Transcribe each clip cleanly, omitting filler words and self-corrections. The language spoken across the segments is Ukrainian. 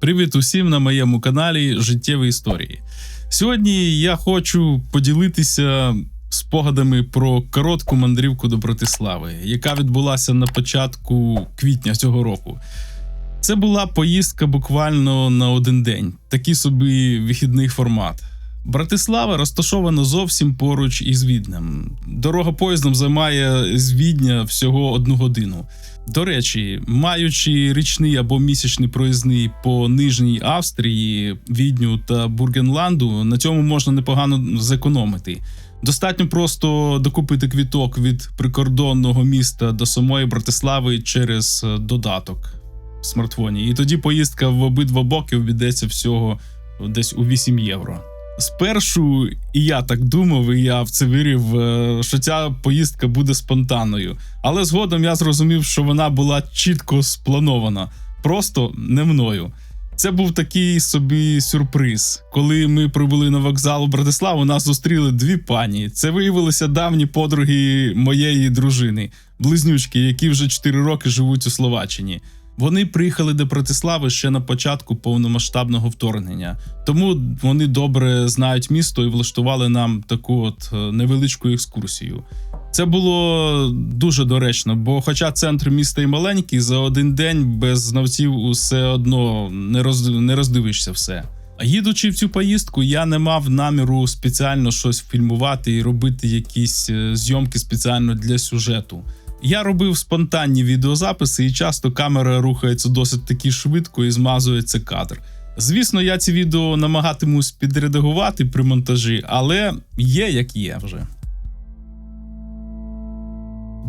Привіт усім на моєму каналі Життєві історії. Сьогодні я хочу поділитися спогадами про коротку мандрівку до Братислави, яка відбулася на початку квітня цього року. Це була поїздка буквально на один день, такий собі вихідний формат. Братислава розташована зовсім поруч із Віднем. Дорога поїздом займає з Відня всього 1 годину. До речі, маючи річний або місячний проїзний по Нижній Австрії, Відню та Бургенланду, на цьому можна непогано зекономити. Достатньо просто докупити квиток від прикордонного міста до самої Братислави через додаток в смартфоні. І тоді поїздка в обидва боки обійдеться всього десь у 8 євро. Спершу і я так думав, і я в це вірив, що ця поїздка буде спонтанною. Але згодом я зрозумів, що вона була чітко спланована, просто не мною. Це був такий собі сюрприз. Коли ми прибули на вокзал у Братиславу, нас зустріли 2 пані. Це виявилися давні подруги моєї дружини, близнючки, які вже 4 роки живуть у Словаччині. Вони приїхали до Братислави ще на початку повномасштабного вторгнення, тому вони добре знають місто і влаштували нам таку невеличку екскурсію. Це було дуже доречно, бо хоча центр міста і маленький, за один день без знавців усе одно не роздивишся все. А їдучи в цю поїздку, я не мав наміру спеціально щось фільмувати і робити якісь зйомки спеціально для сюжету. Я робив спонтанні відеозаписи, і часто камера рухається досить таки швидко і змазується кадр. Звісно, я ці відео намагатимусь підредагувати при монтажі, але є як є вже.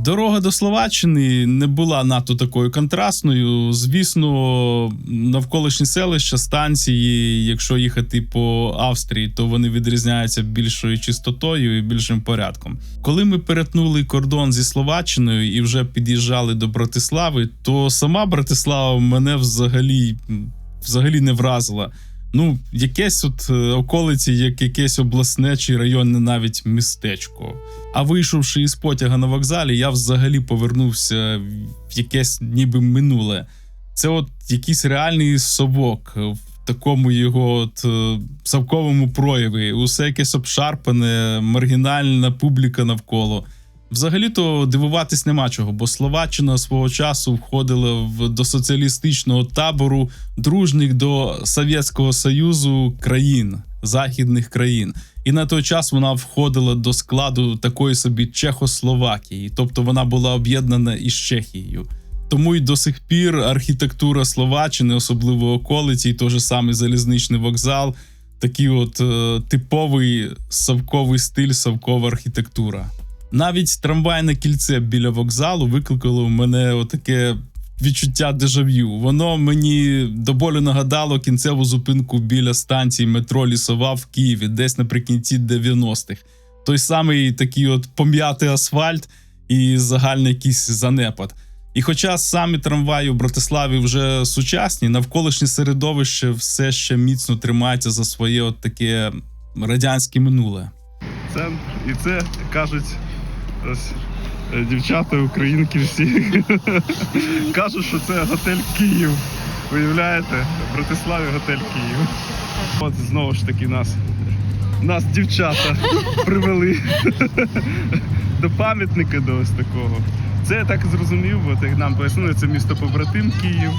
Дорога до Словаччини не була надто такою контрастною. Звісно, навколишні селища, станції, якщо їхати по Австрії, то вони відрізняються більшою чистотою і більшим порядком. Коли ми перетнули кордон зі Словаччиною і вже під'їжджали до Братислави, то сама Братислава мене взагалі не вразила. Якесь околиці, як якесь обласне чи районне навіть містечко. А вийшовши із потяга на вокзалі, я взагалі повернувся в якесь ніби минуле. Це якийсь реальний совок в такому його совковому прояві. Усе якесь обшарпане, маргінальна публіка навколо. Взагалі-то дивуватись нема чого, бо Словаччина свого часу входила до соціалістичного табору дружніх до Совєтського Союзу країн, західних країн. І на той час вона входила до складу такої собі Чехословакії, тобто вона була об'єднана із Чехією. Тому й до сих пір архітектура Словаччини, особливо околиці, і той же самий залізничний вокзал, такий типовий совковий стиль, совкова архітектура. Навіть трамвайне кільце біля вокзалу викликало в мене таке відчуття дежав'ю. Воно мені до болю нагадало кінцеву зупинку біля станції метро Лісова в Києві, десь наприкінці 90-х. Той самий такий пом'ятий асфальт і загальний якийсь занепад. І хоча самі трамваї у Братиславі вже сучасні, навколишнє середовище все ще міцно тримається за своє таке радянське минуле. І це кажуть ось дівчата, українки всі. Кажуть, що це готель Київ. Уявляєте? В Братиславі готель Київ. От знову ж таки нас дівчата привели до пам'ятника, до ось такого. Це я так зрозумів, як нам пояснили, це місто побратим Київ.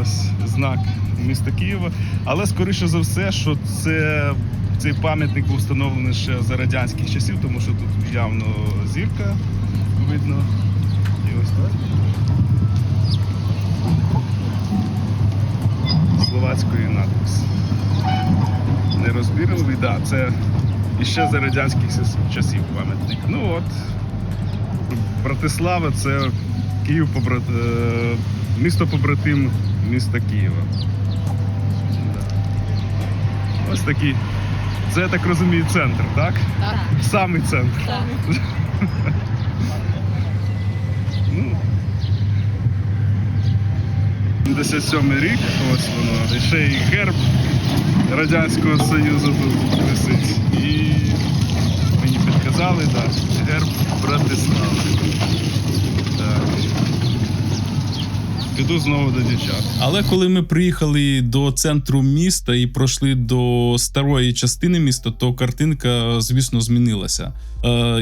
Ось знак міста Києва. Але скоріше за все, що цей пам'ятник був встановлений ще за радянських часів, тому що тут явно зірка видно. І ось так. Словацької надпис. Нерозбірливий, це іще за радянських часів пам'ятник. Братислава – це Київ, місто побратим міста Києва. Ось такий. Це, я так розумію, центр, так? Так. Самий центр. Так. 77-й рік, ось воно. І ще й герб Радянського Союзу тут висить. І мені підказали, герб Братислави. Так. піду знову до дівчат. Але коли ми приїхали до центру міста і пройшли до старої частини міста, то картинка, звісно, змінилася.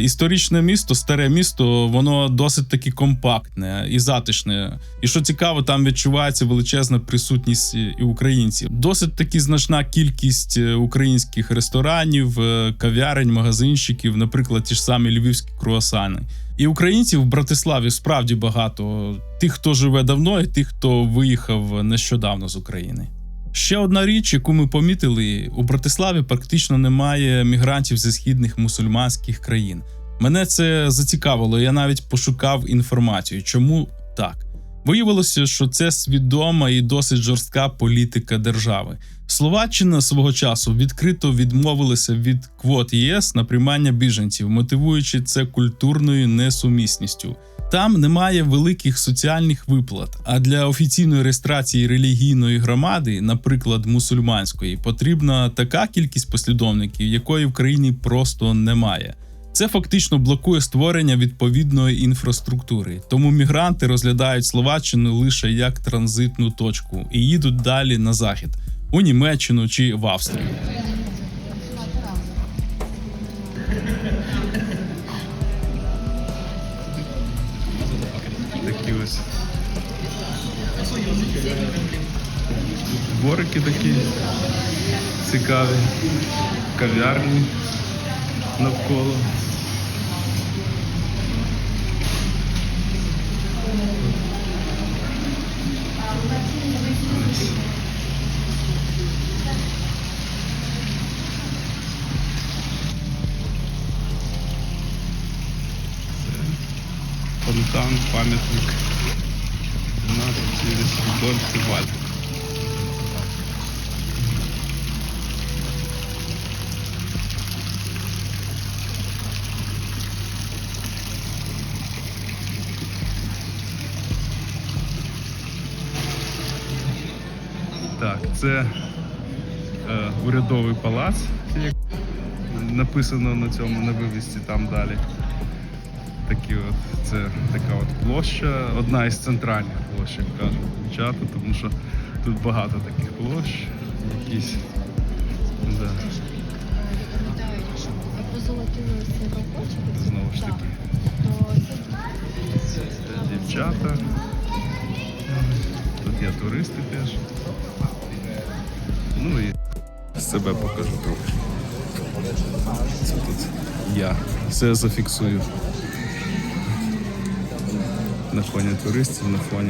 Історичне місто, старе місто, воно досить таки компактне і затишне. І що цікаво, там відчувається величезна присутність і українців. Досить таки значна кількість українських ресторанів, кав'ярень, магазинчиків, наприклад, ті ж самі львівські круасани. І українців в Братиславі справді багато. Тих, хто живе давно, і тих, хто виїхав нещодавно з України. Ще одна річ, яку ми помітили, у Братиславі практично немає мігрантів зі східних мусульманських країн. Мене це зацікавило, я навіть пошукав інформацію. Чому так? Виявилося, що це свідома і досить жорстка політика держави. Словаччина свого часу відкрито відмовилася від квот ЄС на приймання біженців, мотивуючи це культурною несумісністю. Там немає великих соціальних виплат, а для офіційної реєстрації релігійної громади, наприклад, мусульманської, потрібна така кількість послідовників, якої в країні просто немає. Це фактично блокує створення відповідної інфраструктури, тому мігранти розглядають Словаччину лише як транзитну точку і їдуть далі на захід, у Німеччину чи в Австрію. Такі ось дворики такі цікаві, кав'ярні навколо. Фонтан, пам'ятник Рудольфу Вальку. Так, це урядовий палац, як написано на цьому, на вивісці там далі. Це така от площа, одна із центральних площ, як кажуть дівчата, тому що тут багато таких площ, якісь. Да. Знову ж таки. Це дівчата. Тут є туристи теж. Ну і себе покажу трохи. Це тут я все зафіксую. На фоні туристів, на фоні.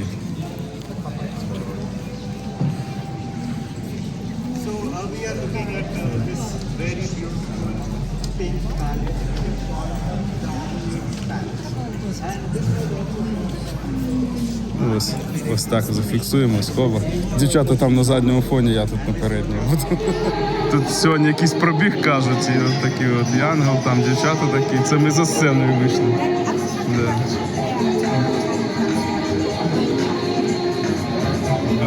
Ось так зафіксуємо схова. Дівчата там на задньому фоні, я тут на передньому. Тут сьогодні якийсь пробіг, кажуть, і от такий от янгол, там дівчата такі. Це ми за сценою вийшли. Да.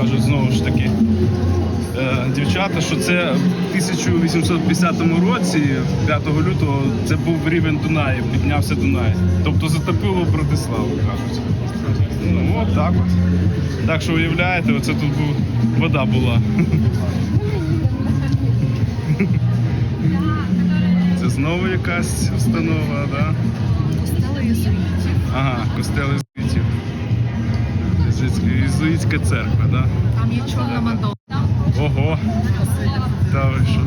Кажуть знову ж таки, дівчата, що це в 1850 році, 5 лютого, це був рівень Дунаєва, піднявся Дунай. Тобто затопило Братиславу, кажуть. Ну, от так от. Так що уявляєте, оце тут вода була. Це знову якась установа, так? Костел єзуїтів. Ага, костел єзуїтів. Єзуїтська церква, так? Да? Там є чорна Мадонна. Ого! Та ви що?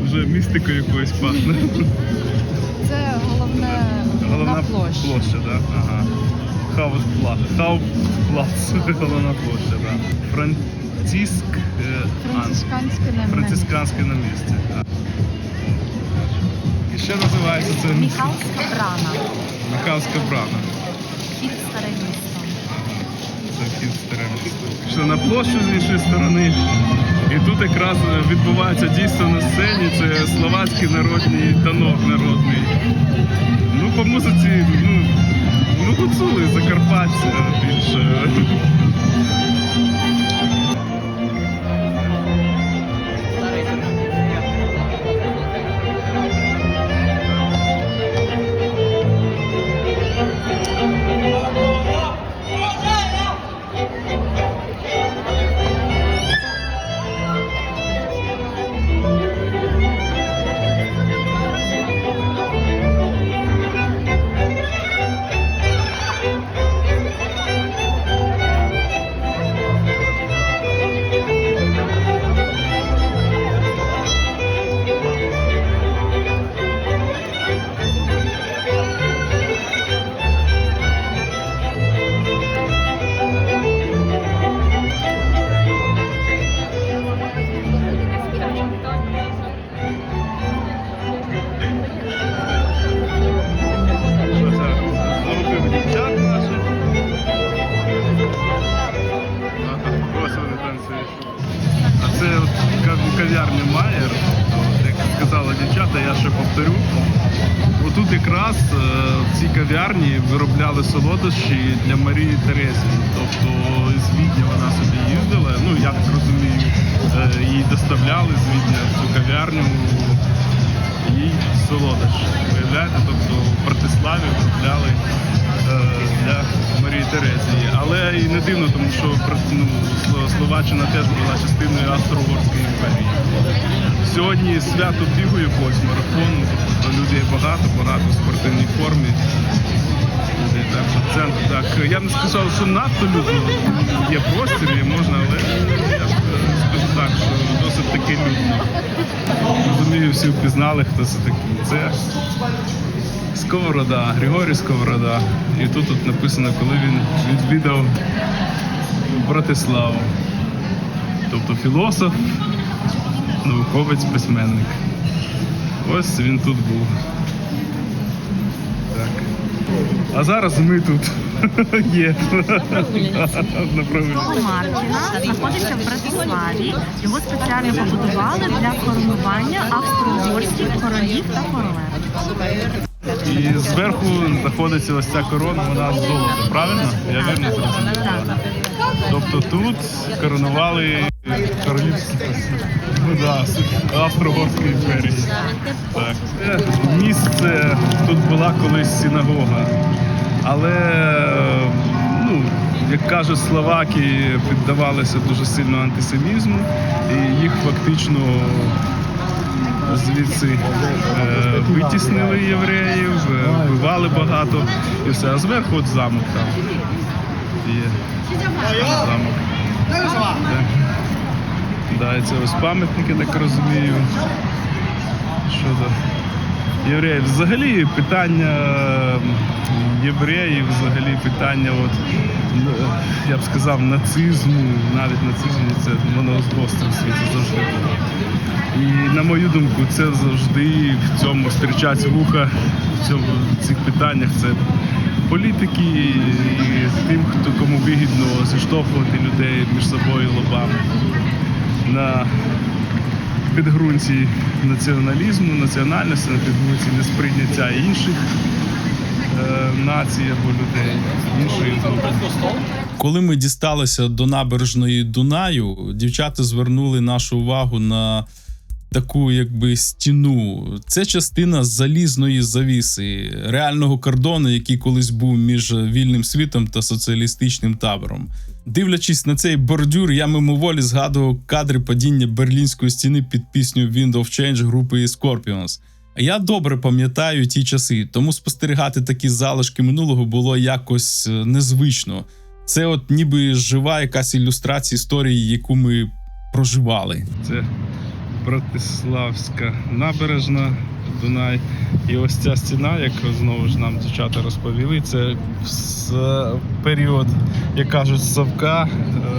Вже містикою якоюсь пахне. Це головна площа. Площа, так? Да? Ага. Хаусплац, головна площа, так. Да. Францисканське на місці. Да. І ще називається це Міхалська брама. Міхалська брама. Вхід в старе місто. Це вхід в старе місто. Пішли на площу з іншої сторони. І тут якраз відбувається дійство на сцені. Це словацький народний танок народний. Ну, по музиці, ну гуцули, закарпатця більше. кав'ярня Майер, як сказала дівчата, я ще повторю. Отут якраз в цій кав'ярні виробляли солодощі для Марії Терезії. Тобто з Відня вона собі їздила, ну я так розумію, їй доставляли з Відня в цю кав'ярню їй солодощі. Виявляєте, тобто в Братиславі виробляли для Марії Терезії. Але і не дивно, тому що Словаччина теж була частиною Австро-Угорської імперії. Сьогодні свято бігу якогось марафону, тобто людей багато в спортивній формі. Так, що центр, так. Я б не сказав, що надто людно, є простір, є можна, але я б скажу так, що досить таки людно. Розумію, всі впізнали, хто це такий. Це Сковорода, Григорій Сковорода. І тут написано, коли він відвідав Братиславу. Тобто філософ, науковець, письменник. Ось він тут був. Так. А зараз ми тут є. На прогулянці. Мартіна знаходиться в Братиславі. Його спеціально побудували для коронування австро-угорських королів та королев. І зверху знаходиться ось ця корона, вона з золота, правильно? Я вірно зрозумів? Тобто тут коронували королівські Австро-Угорської імперії. Так. Місце тут була колись синагога, але, ну, як кажуть, словаки піддавалися дуже сильно антисемізму, і їх фактично звідси витіснили євреїв, вбивали багато і все. А зверху от замок там є. Замок. Да, і це ось пам'ятники, так розумію. Щодо євреїв. Взагалі питання євреїв, взагалі питання, от, я б сказав, нацизму, навіть нацизму, це воно гостре в світі завжди було. І на мою думку, це завжди в цьому стрічать вуха, в цих питаннях це політики і тим, хто кому вигідно зіштовхувати людей між собою лобами на підґрунті націоналізму, національності, на підґрунті несприйняття інших націй або людей, іншої групи. Коли ми дісталися до набережної Дунаю, дівчата звернули нашу увагу на таку якби стіну. Це частина залізної завіси, реального кордону, який колись був між вільним світом та соціалістичним табором. Дивлячись на цей бордюр, я мимоволі згадував кадри падіння Берлінської стіни під пісню «Wind of Change» групи Scorpions. Я добре пам'ятаю ті часи, тому спостерігати такі залишки минулого було якось незвично. Це от ніби жива якась ілюстрація історії, яку ми проживали. Це Братиславська набережна, Дунай. І ось ця стіна, як знову ж нам дівчата розповіли, це в період, як кажуть, Совка,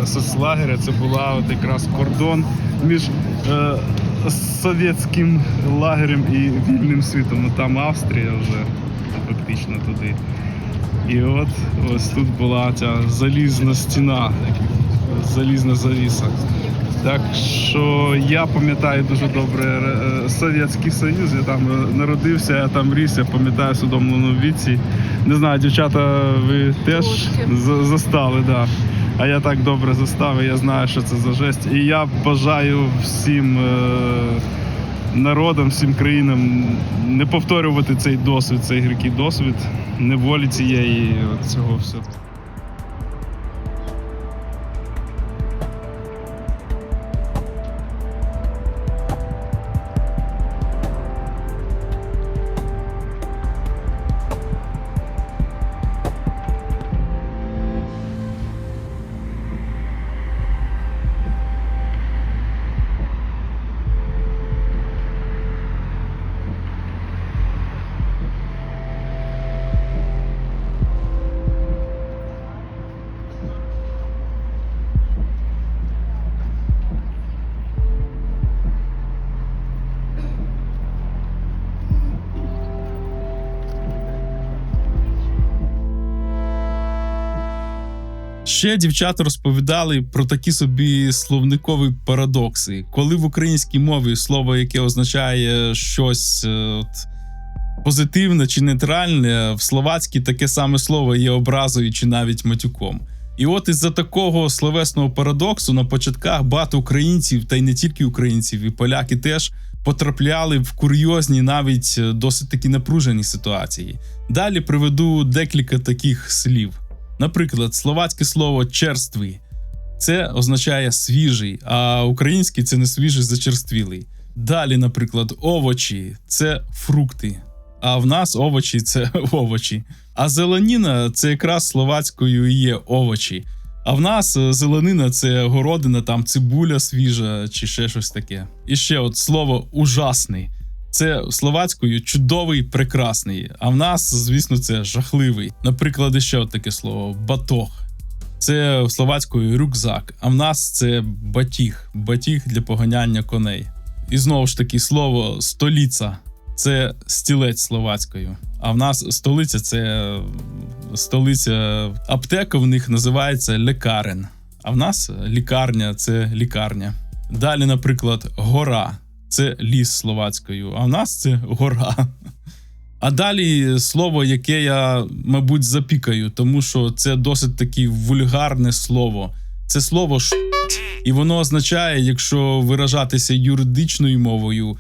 соцлагеря, це була от якраз кордон між совєтським лагерем і вільним світом. Там Австрія вже фактично туди. І от ось тут була ця залізна стіна, залізна завіса. Так що я пам'ятаю дуже добре Совєтський Союз, я там народився, я там ріс, я пам'ятаю в усвідомленому віці. Не знаю, дівчата, ви теж застали, да. А я так добре застав, і я знаю, що це за жесть. І я бажаю всім народам, всім країнам не повторювати цей досвід, цей гіркий досвід, неволі цієї, цього всього. Ще дівчата розповідали про такі собі словникові парадокси. Коли в українській мові слово, яке означає щось позитивне чи нейтральне, в словацькій таке саме слово є образою чи навіть матюком. І от із-за такого словесного парадоксу на початках багато українців, та й не тільки українців, і поляки теж, потрапляли в курйозні, навіть досить такі напружені ситуації. Далі приведу декілька таких слів. Наприклад, словацьке слово «черствий» – це означає «свіжий», а український – це не «свіжий», «зачерствілий». Далі, наприклад, овочі – це фрукти, а в нас овочі – це овочі. А зеленіна – це якраз словацькою і є овочі. А в нас зеленина – це городина, там цибуля свіжа чи ще щось таке. І ще от слово «ужасний». Це словацькою «чудовий», «прекрасний», а в нас, звісно, це «жахливий». Наприклад, ще от таке слово «батог». Це словацькою «рюкзак», а в нас це «батіг», «батіг» для поганяння коней. І знову ж таки слово «століця» – це «стілець» словацькою, а в нас «столиця» – це столиця. Аптека в них називається «лекарен», а в нас «лікарня» – це «лікарня». Далі, наприклад, «гора» – це ліс словацькою, а в нас це гора. А далі слово, яке я, мабуть, запікаю, тому що це досить таки вульгарне слово. Це слово «ш**», і воно означає, якщо виражатися юридичною мовою,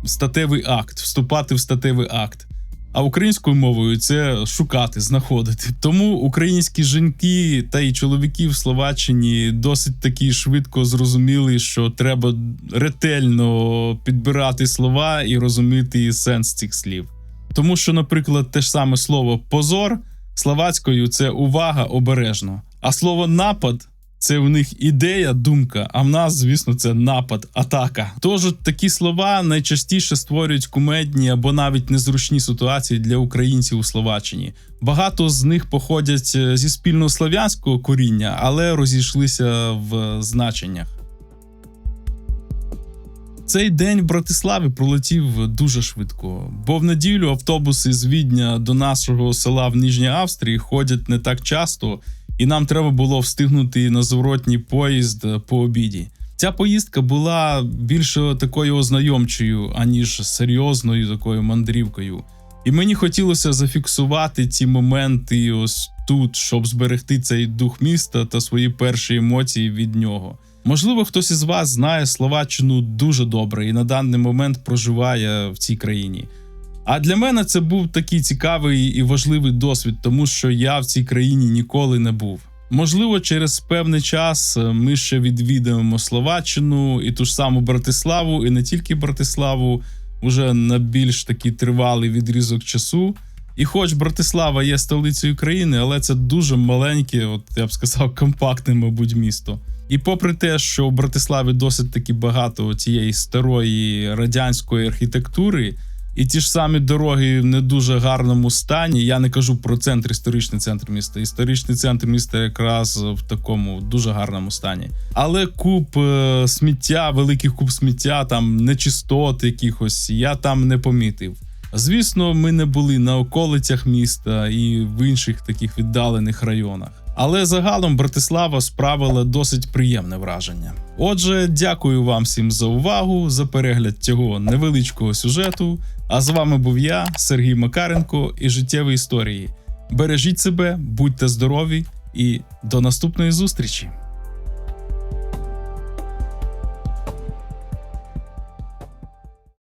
статевий акт, вступати в статевий акт. А українською мовою це шукати, знаходити. Тому українські жінки та й чоловіки в Словаччині досить таки швидко зрозуміли, що треба ретельно підбирати слова і розуміти сенс цих слів. Тому що, наприклад, те ж саме слово «позор» словацькою – це «увага, обережно». А слово «напад» – це в них ідея, думка, а в нас, звісно, це напад, атака. Тож такі слова найчастіше створюють кумедні або навіть незручні ситуації для українців у Словаччині. Багато з них походять зі спільного слов'янського коріння, але розійшлися в значеннях. Цей день в Братиславі пролетів дуже швидко, бо в неділю автобуси з Відня до нашого села в Нижній Австрії ходять не так часто, і нам треба було встигнути на зворотній поїзд по обіді. Ця поїздка була більше такою ознайомчою, аніж серйозною такою мандрівкою. І мені хотілося зафіксувати ці моменти ось тут, щоб зберегти цей дух міста та свої перші емоції від нього. Можливо, хтось із вас знає Словаччину дуже добре і на даний момент проживає в цій країні. А для мене це був такий цікавий і важливий досвід, тому що я в цій країні ніколи не був. Можливо, через певний час ми ще відвідаємо Словаччину і ту ж саму Братиславу, і не тільки Братиславу, уже на більш такий тривалий відрізок часу. І хоч Братислава є столицею країни, але це дуже маленьке, от я б сказав, компактне, мабуть, місто. І попри те, що в Братиславі досить таки багато цієї старої радянської архітектури, і ті ж самі дороги в не дуже гарному стані, я не кажу про історичний центр міста. Історичний центр міста якраз в такому дуже гарному стані. Але куб сміття, великий куб сміття, там нечистот якихось, я там не помітив. Звісно, ми не були на околицях міста і в інших таких віддалених районах. Але загалом Братислава справила досить приємне враження. Отже, дякую вам всім за увагу, за перегляд цього невеличкого сюжету. А з вами був я, Сергій Макаренко, і життєві історії. Бережіть себе, будьте здорові і до наступної зустрічі!